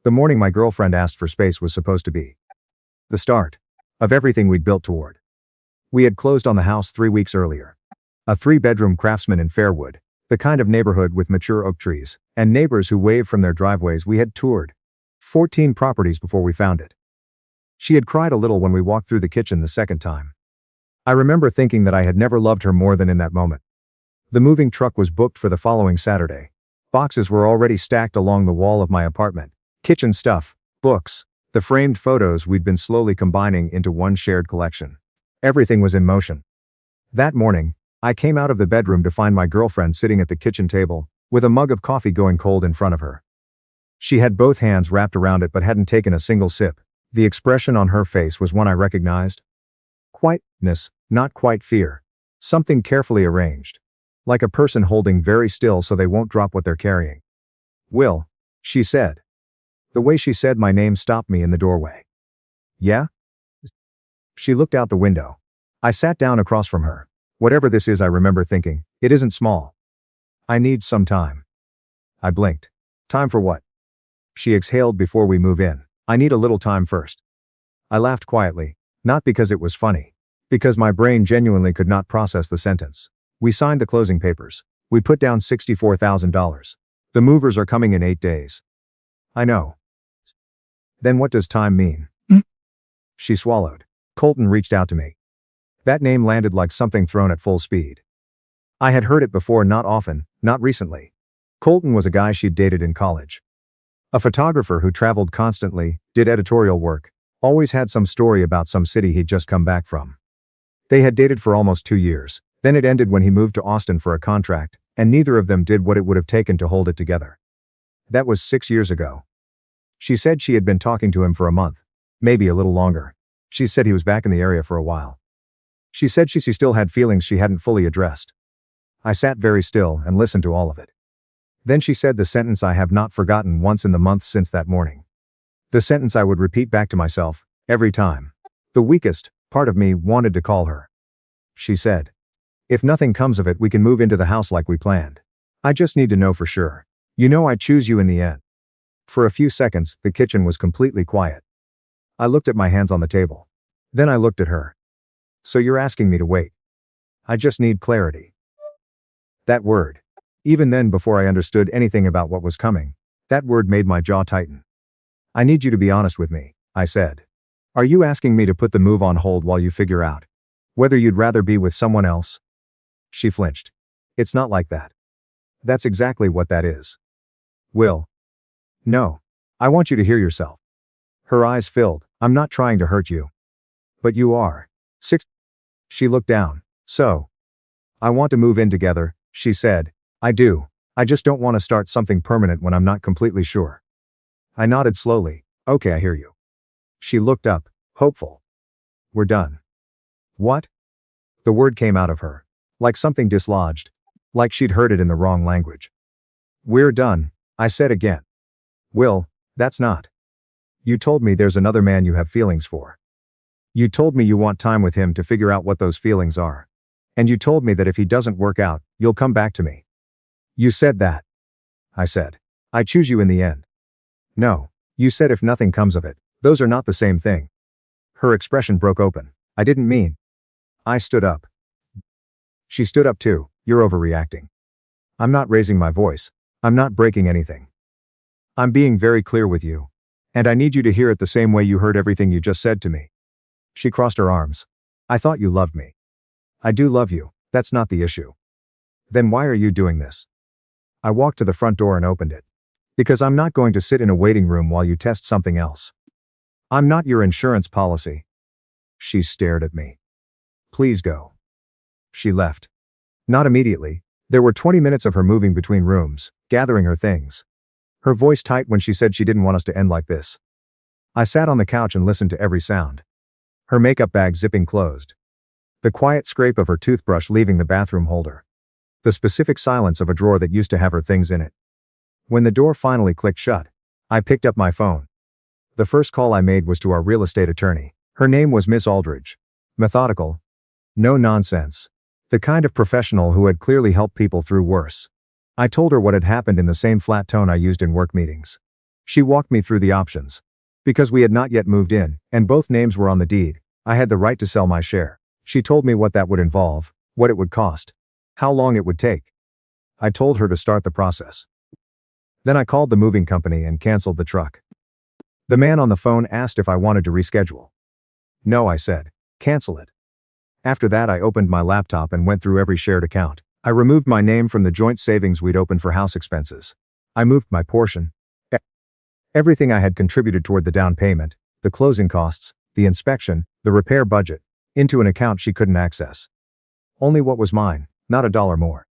The morning my girlfriend asked for space was supposed to be the start of everything we'd built toward. We had closed on the house 3 weeks earlier. A 3-bedroom craftsman in Fairwood, the kind of neighborhood with mature oak trees, and neighbors who waved from their driveways. We had toured 14 properties before we found it. She had cried a little when we walked through the kitchen the second time. I remember thinking that I had never loved her more than in that moment. The moving truck was booked for the following Saturday. Boxes were already stacked along the wall of my apartment. Kitchen stuff, books, the framed photos we'd been slowly combining into one shared collection. Everything was in motion. That morning, I came out of the bedroom to find my girlfriend sitting at the kitchen table, with a mug of coffee going cold in front of her. She had both hands wrapped around it but hadn't taken a single sip. The expression on her face was one I recognized. Quietness, not quite fear. Something carefully arranged. Like a person holding very still so they won't drop what they're carrying. "Will," she said. The way she said my name stopped me in the doorway. "Yeah?" She looked out the window. I sat down across from her. Whatever this is, I remember thinking, it isn't small. I need some time. I blinked. Time for what? She exhaled before we move in. I need a little time first. I laughed quietly, not because it was funny. Because my brain genuinely could not process the sentence. We signed the closing papers. We put down $64,000. The movers are coming in 8 days. I know. Then what does time mean? She swallowed. Colton reached out to me. That name landed like something thrown at full speed. I had heard it before, not often, not recently. Colton was a guy she'd dated in college. A photographer who traveled constantly, did editorial work, always had some story about some city he'd just come back from. They had dated for almost 2 years, then it ended when he moved to Austin for a contract, and neither of them did what it would have taken to hold it together. That was 6 years ago. She said she had been talking to him for a month, maybe a little longer. She said he was back in the area for a while. She said she still had feelings she hadn't fully addressed. I sat very still and listened to all of it. Then she said the sentence I have not forgotten once in the months since that morning. The sentence I would repeat back to myself, every time. The weakest part of me wanted to call her. She said, "If nothing comes of it, we can move into the house like we planned. I just need to know for sure. You know I choose you in the end." For a few seconds, the kitchen was completely quiet. I looked at my hands on the table. Then I looked at her. "So you're asking me to wait?" "I just need clarity." That word. Even then, before I understood anything about what was coming, that word made my jaw tighten. "I need you to be honest with me," I said. "Are you asking me to put the move on hold while you figure out whether you'd rather be with someone else?" She flinched. "It's not like that." "That's exactly what that is." "Will." "No. I want you to hear yourself." Her eyes filled. "I'm not trying to hurt you." "But you are." She looked down. "So. I want to move in together," she said. "I do. I just don't want to start something permanent when I'm not completely sure." I nodded slowly. "Okay, I hear you." She looked up, hopeful. "We're done." "What?" The word came out of her. Like something dislodged. Like she'd heard it in the wrong language. "We're done," I said again. "Will, that's not. You told me there's another man you have feelings for. You told me you want time with him to figure out what those feelings are. And you told me that if he doesn't work out, you'll come back to me. You said that." I said. "I choose you in the end." "No. You said if nothing comes of it. Those are not the same thing." Her expression broke open. "I didn't mean." I stood up. She stood up too. "You're overreacting. I'm not raising my voice. I'm not breaking anything. I'm being very clear with you. And I need you to hear it the same way you heard everything you just said to me." She crossed her arms. "I thought you loved me." "I do love you. That's not the issue." "Then why are you doing this?" I walked to the front door and opened it. "Because I'm not going to sit in a waiting room while you test something else. I'm not your insurance policy." She stared at me. "Please go." She left. Not immediately. There were 20 minutes of her moving between rooms, gathering her things. Her voice tight when she said she didn't want us to end like this. I sat on the couch and listened to every sound. Her makeup bag zipping closed. The quiet scrape of her toothbrush leaving the bathroom holder. The specific silence of a drawer that used to have her things in it. When the door finally clicked shut, I picked up my phone. The first call I made was to our real estate attorney. Her name was Miss Aldridge. Methodical. No nonsense. The kind of professional who had clearly helped people through worse. I told her what had happened in the same flat tone I used in work meetings. She walked me through the options. Because we had not yet moved in, and both names were on the deed, I had the right to sell my share. She told me what that would involve, what it would cost, how long it would take. I told her to start the process. Then I called the moving company and canceled the truck. The man on the phone asked if I wanted to reschedule. No, I said. Cancel it. After that, I opened my laptop and went through every shared account. I removed my name from the joint savings we'd opened for house expenses. I moved my portion. Everything I had contributed toward the down payment, the closing costs, the inspection, the repair budget, into an account she couldn't access. Only what was mine, not a dollar more.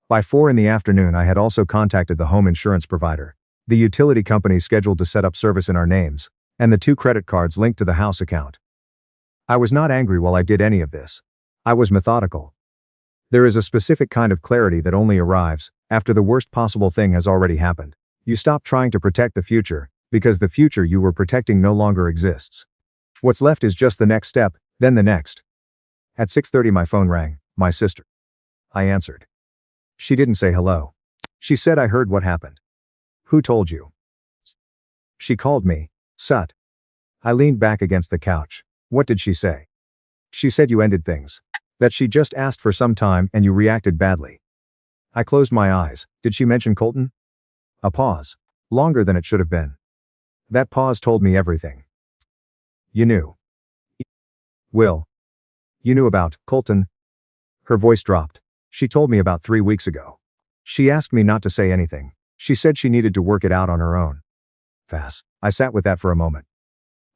By 4 p.m, I had also contacted the home insurance provider, the utility company scheduled to set up service in our names, and the 2 credit cards linked to the house account. I was not angry while I did any of this. I was methodical. There is a specific kind of clarity that only arrives after the worst possible thing has already happened. You stop trying to protect the future, because the future you were protecting no longer exists. What's left is just the next step, then the next. At 6:30 my phone rang, my sister. I answered. She didn't say hello. She said I heard what happened. Who told you? She called me, Sut. I leaned back against the couch. What did she say? She said you ended things. That she just asked for some time and you reacted badly. I closed my eyes. Did she mention Colton? A pause. Longer than it should have been. That pause told me everything. You knew. Will. You knew about Colton? Her voice dropped. She told me about 3 weeks ago. She asked me not to say anything. She said she needed to work it out on her own. Fast. I sat with that for a moment.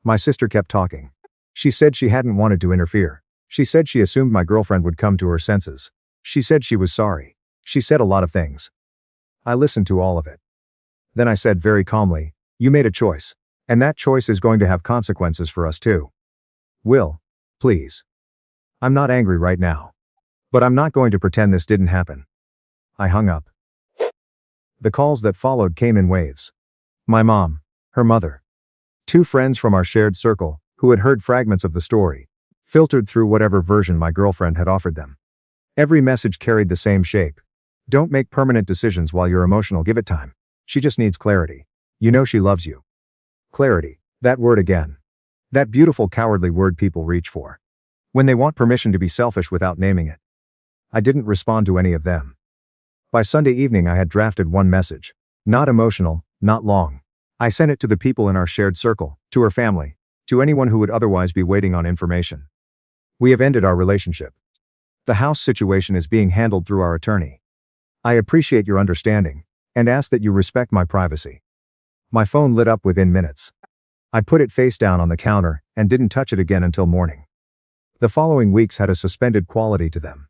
My sister kept talking. She said she hadn't wanted to interfere. She said she assumed my girlfriend would come to her senses. She said she was sorry. She said a lot of things. I listened to all of it. Then I said very calmly, you made a choice. And that choice is going to have consequences for us too. Will, please. I'm not angry right now. But I'm not going to pretend this didn't happen. I hung up. The calls that followed came in waves. My mom, her mother, 2 friends from our shared circle, who had heard fragments of the story, filtered through whatever version my girlfriend had offered them. Every message carried the same shape. Don't make permanent decisions while you're emotional, give it time. She just needs clarity. You know she loves you. Clarity, that word again. That beautiful cowardly word people reach for. When they want permission to be selfish without naming it. I didn't respond to any of them. By Sunday evening I had drafted one message. Not emotional, not long. I sent it to the people in our shared circle, to her family, to anyone who would otherwise be waiting on information. We have ended our relationship. The house situation is being handled through our attorney. I appreciate your understanding, and ask that you respect my privacy. My phone lit up within minutes. I put it face down on the counter, and didn't touch it again until morning. The following weeks had a suspended quality to them.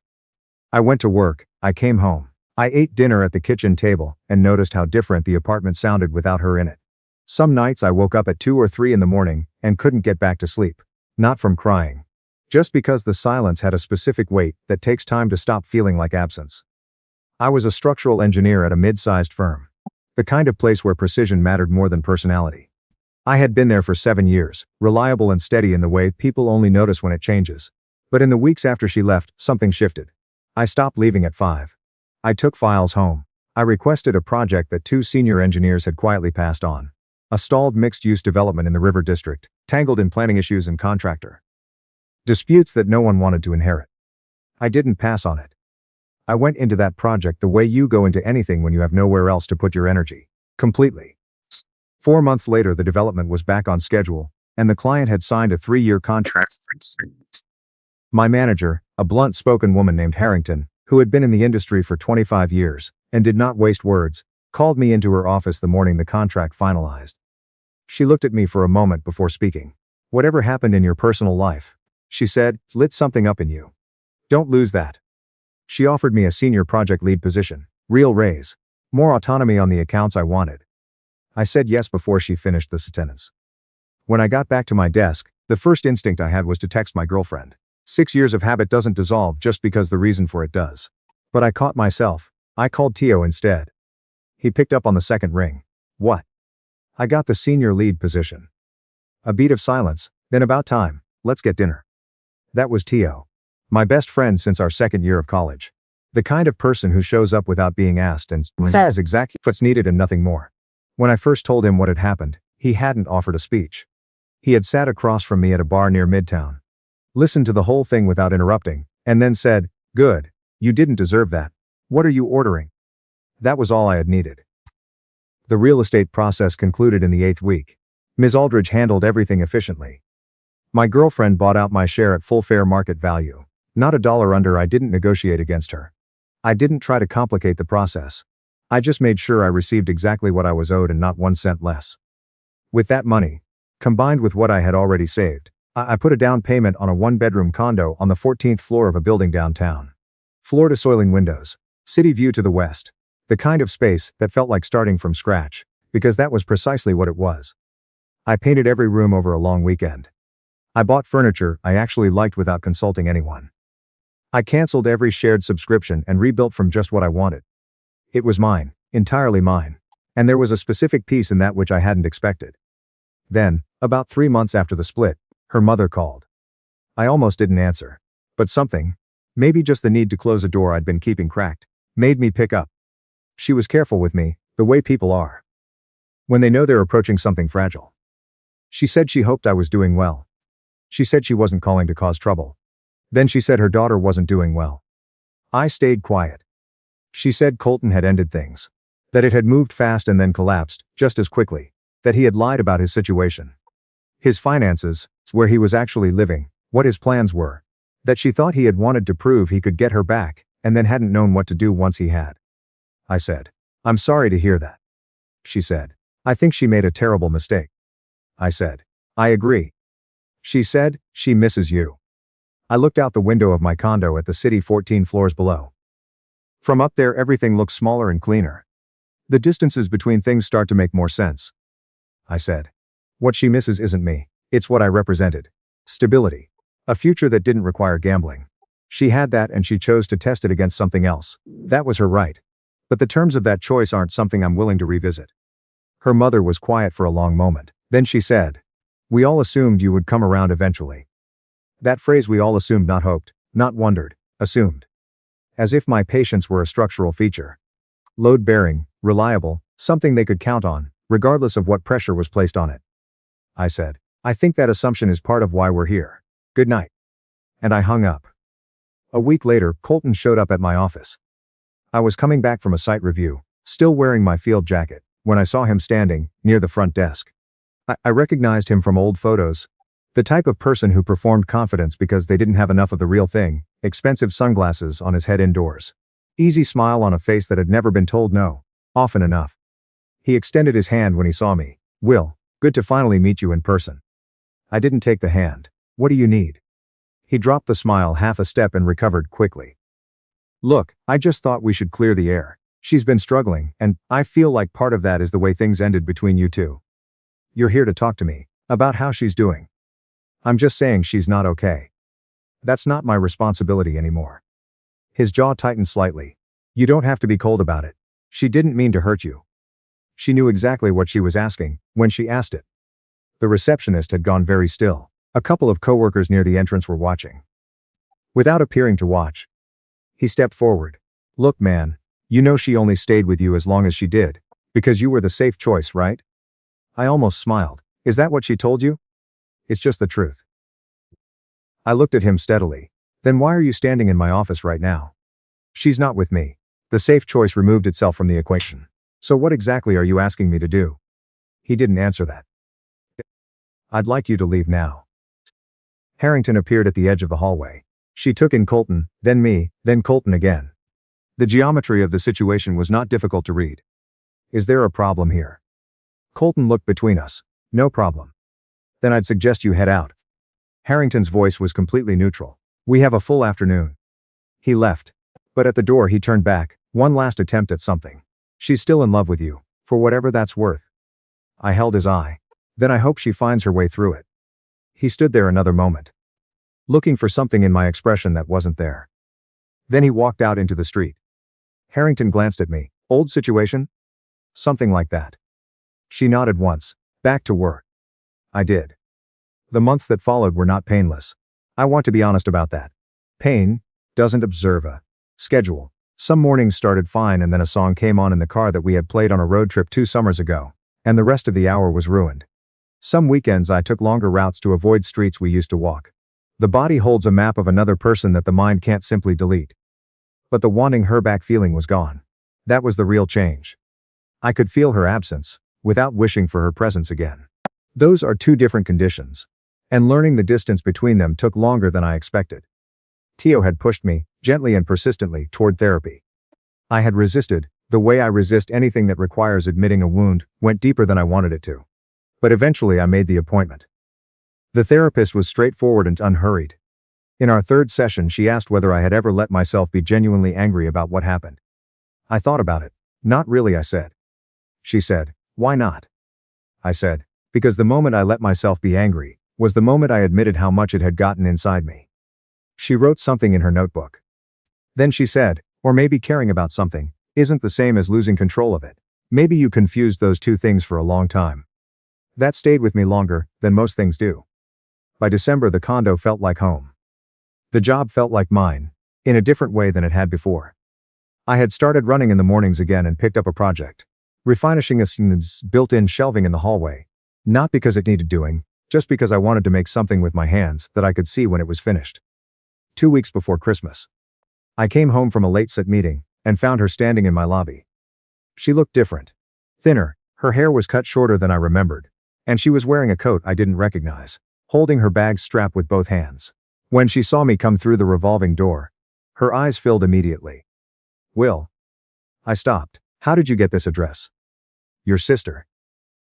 I went to work, I came home. I ate dinner at the kitchen table, and noticed how different the apartment sounded without her in it. Some nights I woke up at 2 or 3 in the morning, and couldn't get back to sleep. Not from crying. Just because the silence had a specific weight that takes time to stop feeling like absence. I was a structural engineer at a mid-sized firm. The kind of place where precision mattered more than personality. I had been there for 7 years, reliable and steady in the way people only notice when it changes. But in the weeks after she left, something shifted. I stopped leaving at 5. I took files home. I requested a project that 2 senior engineers had quietly passed on. A stalled mixed-use development in the River District, tangled in planning issues and contractor disputes that no one wanted to inherit. I didn't pass on it. I went into that project the way you go into anything when you have nowhere else to put your energy. Completely. 4 months later the development was back on schedule, and the client had signed a 3-year contract. My manager, a blunt-spoken woman named Harrington, who had been in the industry for 25 years, and did not waste words, called me into her office the morning the contract finalized. She looked at me for a moment before speaking. Whatever happened in your personal life, she said, lit something up in you. Don't lose that. She offered me a senior project lead position, real raise, more autonomy on the accounts I wanted. I said yes before she finished the sentence. When I got back to my desk, the first instinct I had was to text my girlfriend. 6 years of habit doesn't dissolve just because the reason for it does. But I caught myself. I called Tio instead. He picked up on the second ring. What? I got the senior lead position. A beat of silence, then about time, let's get dinner. That was Tio. My best friend since our 2nd year of college. The kind of person who shows up without being asked and says exactly what's needed and nothing more. When I first told him what had happened, he hadn't offered a speech. He had sat across from me at a bar near Midtown, listened to the whole thing without interrupting, and then said, "Good. You didn't deserve that. What are you ordering?" That was all I had needed. The real estate process concluded in the 8th week. Ms. Aldridge handled everything efficiently. My girlfriend bought out my share at full fair market value. Not a dollar under. I didn't negotiate against her. I didn't try to complicate the process. I just made sure I received exactly what I was owed and not 1 cent less. With that money, combined with what I had already saved, I put a down payment on a 1-bedroom condo on the 14th floor of a building downtown. Floor-to-ceiling windows, city view to the west. The kind of space that felt like starting from scratch, because that was precisely what it was. I painted every room over a long weekend. I bought furniture I actually liked without consulting anyone. I canceled every shared subscription and rebuilt from just what I wanted. It was mine, entirely mine. And there was a specific piece in that which I hadn't expected. Then, about 3 months after the split, her mother called. I almost didn't answer. But something, maybe just the need to close a door I'd been keeping cracked, made me pick up. She was careful with me, the way people are when they know they're approaching something fragile. She said she hoped I was doing well. She said she wasn't calling to cause trouble. Then she said her daughter wasn't doing well. I stayed quiet. She said Colton had ended things. That it had moved fast and then collapsed, just as quickly. That he had lied about his situation. His finances, where he was actually living, what his plans were. That she thought he had wanted to prove he could get her back, and then hadn't known what to do once he had. I said, "I'm sorry to hear that." She said, "I think she made a terrible mistake." I said, "I agree." She said, "She misses you." I looked out the window of my condo at the city 14 floors below. From up there everything looks smaller and cleaner. The distances between things start to make more sense. I said, "What she misses isn't me, it's what I represented. Stability. A future that didn't require gambling. She had that and she chose to test it against something else. That was her right. But the terms of that choice aren't something I'm willing to revisit." Her mother was quiet for a long moment. Then she said, "We all assumed you would come around eventually." That phrase, we all assumed, not hoped, not wondered, assumed. As if my patience were a structural feature. Load-bearing, reliable, something they could count on, regardless of what pressure was placed on it. I said, "I think that assumption is part of why we're here. Good night." And I hung up. A week later, Colton showed up at my office. I was coming back from a site review, still wearing my field jacket, when I saw him standing near the front desk. I recognized him from old photos. The type of person who performed confidence because they didn't have enough of the real thing, expensive sunglasses on his head indoors. Easy smile on a face that had never been told no, often enough. He extended his hand when he saw me. "Will, good to finally meet you in person." I didn't take the hand. "What do you need?" He dropped the smile half a step and recovered quickly. "Look, I just thought we should clear the air. She's been struggling, and I feel like part of that is the way things ended between you two. You're here to talk to me about how she's doing. I'm just saying she's not okay. That's not my responsibility anymore." His jaw tightened slightly. "You don't have to be cold about it. She didn't mean to hurt you." She knew exactly what she was asking when she asked it. The receptionist had gone very still. A couple of coworkers near the entrance were watching. Without appearing to watch, he stepped forward. "Look, man, you know she only stayed with you as long as she did, because you were the safe choice, right?" I almost smiled. "Is that what she told you?" "It's just the truth." I looked at him steadily. "Then why are you standing in my office right now?" "She's not with me." The safe choice removed itself from the equation. "So what exactly are you asking me to do?" He didn't answer that. "I'd like you to leave now." Harrington appeared at the edge of the hallway. She took in Colton, then me, then Colton again. The geometry of the situation was not difficult to read. "Is there a problem here?" Colton looked between us. "No problem." "Then I'd suggest you head out." Harrington's voice was completely neutral. "We have a full afternoon." He left. But at the door he turned back. "One last attempt at something. She's still in love with you, for whatever that's worth." I held his eye. "Then I hope she finds her way through it." He stood there another moment, looking for something in my expression that wasn't there. Then he walked out into the street. Harrington glanced at me. "Old situation?" "Something like that." She nodded once. "Back to work." I did. The months that followed were not painless. I want to be honest about that. Pain doesn't observe a schedule. Some mornings started fine and then a song came on in the car that we had played on a road trip 2 summers ago. and the rest of the hour was ruined. Some weekends I took longer routes to avoid streets we used to walk. The body holds a map of another person that the mind can't simply delete. But the wanting her back feeling was gone. That was the real change. I could feel her absence, without wishing for her presence again. Those are two different conditions. And learning the distance between them took longer than I expected. Tio had pushed me, gently and persistently, toward therapy. I had resisted, the way I resist anything that requires admitting a wound, went deeper than I wanted it to. But eventually I made the appointment. The therapist was straightforward and unhurried. In our third session she asked whether I had ever let myself be genuinely angry about what happened. I thought about it. Not really, I said. She said, why not? I said, because the moment I let myself be angry, was the moment I admitted how much it had gotten inside me. She wrote something in her notebook. Then she said, or maybe caring about something isn't the same as losing control of it. Maybe you confused those two things for a long time. That stayed with me longer than most things do. By December the condo felt like home. The job felt like mine, in a different way than it had before. I had started running in the mornings again and picked up a project. Refinishing a built-in shelving in the hallway. Not because it needed doing, just because I wanted to make something with my hands that I could see when it was finished. 2 weeks before Christmas. I came home from a late-set meeting, and found her standing in my lobby. She looked different. Thinner, her hair was cut shorter than I remembered, and she was wearing a coat I didn't recognize, holding her bag strapped with both hands. When she saw me come through the revolving door, her eyes filled immediately. Will. I stopped. How did you get this address? Your sister.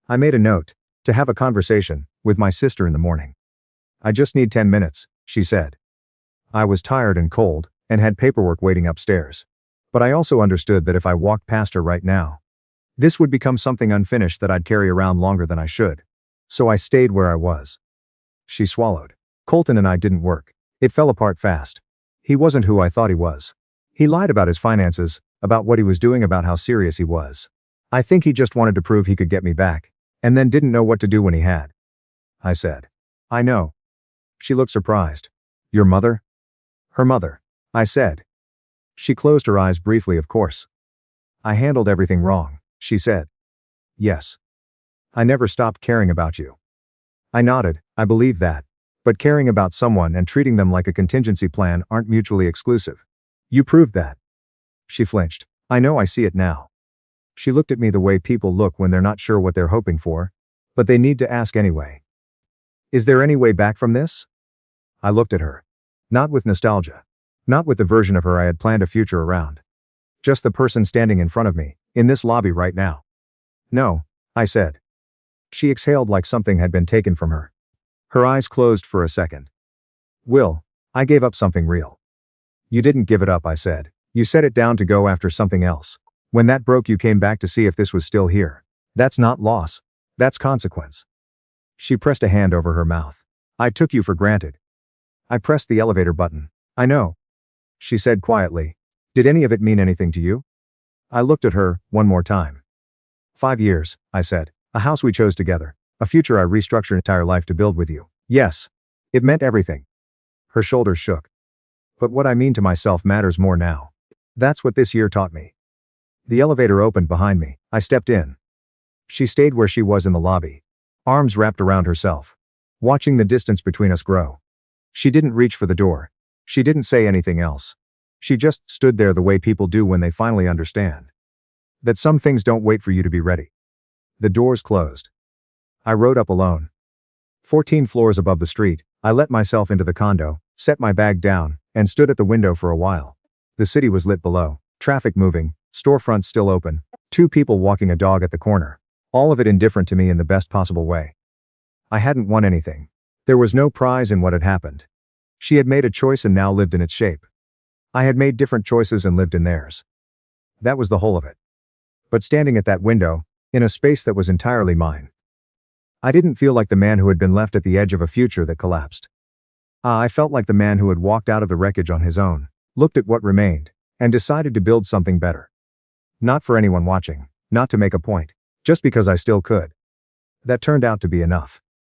I made a note to have a conversation with my sister in the morning. I just need 10 minutes, she said. I was tired and cold, and had paperwork waiting upstairs. But I also understood that if I walked past her right now, this would become something unfinished that I'd carry around longer than I should. So I stayed where I was. She swallowed. Colton and I didn't work. It fell apart fast. He wasn't who I thought he was. He lied about his finances, about what he was doing, about how serious he was. I think he just wanted to prove he could get me back, and then didn't know what to do when he had. I said. I know. She looked surprised. Your mother? Her mother. I said. She closed her eyes briefly. Of course. I handled everything wrong, she said. Yes. I never stopped caring about you. I nodded. I believe that. But caring about someone and treating them like a contingency plan aren't mutually exclusive. You proved that. She flinched. I know, I see it now. She looked at me the way people look when they're not sure what they're hoping for, but they need to ask anyway. Is there any way back from this? I looked at her. Not with nostalgia. Not with the version of her I had planned a future around. Just the person standing in front of me, in this lobby right now. No, I said. She exhaled like something had been taken from her. Her eyes closed for a second. Will, I gave up something real. You didn't give it up, I said. You set it down to go after something else. When that broke, you came back to see if this was still here. That's not loss. That's consequence. She pressed a hand over her mouth. I took you for granted. I pressed the elevator button. I know. She said quietly. Did any of it mean anything to you? I looked at her, one more time. 5 years, I said. A house we chose together. A future I restructured entire life to build with you. Yes. It meant everything. Her shoulders shook. But what I mean to myself matters more now. That's what this year taught me. The elevator opened behind me. I stepped in. She stayed where she was in the lobby, arms wrapped around herself, watching the distance between us grow. She didn't reach for the door. She didn't say anything else. She just stood there the way people do when they finally understand that some things don't wait for you to be ready. The doors closed. I rode up alone. 14 floors above the street, I let myself into the condo, set my bag down, and stood at the window for a while. The city was lit below, traffic moving, storefronts still open, 2 people walking a dog at the corner, all of it indifferent to me in the best possible way. I hadn't won anything. There was no prize in what had happened. She had made a choice and now lived in its shape. I had made different choices and lived in theirs. That was the whole of it. But standing at that window, in a space that was entirely mine, I didn't feel like the man who had been left at the edge of a future that collapsed. I felt like the man who had walked out of the wreckage on his own, looked at what remained, and decided to build something better. Not for anyone watching, not to make a point, just because I still could. That turned out to be enough.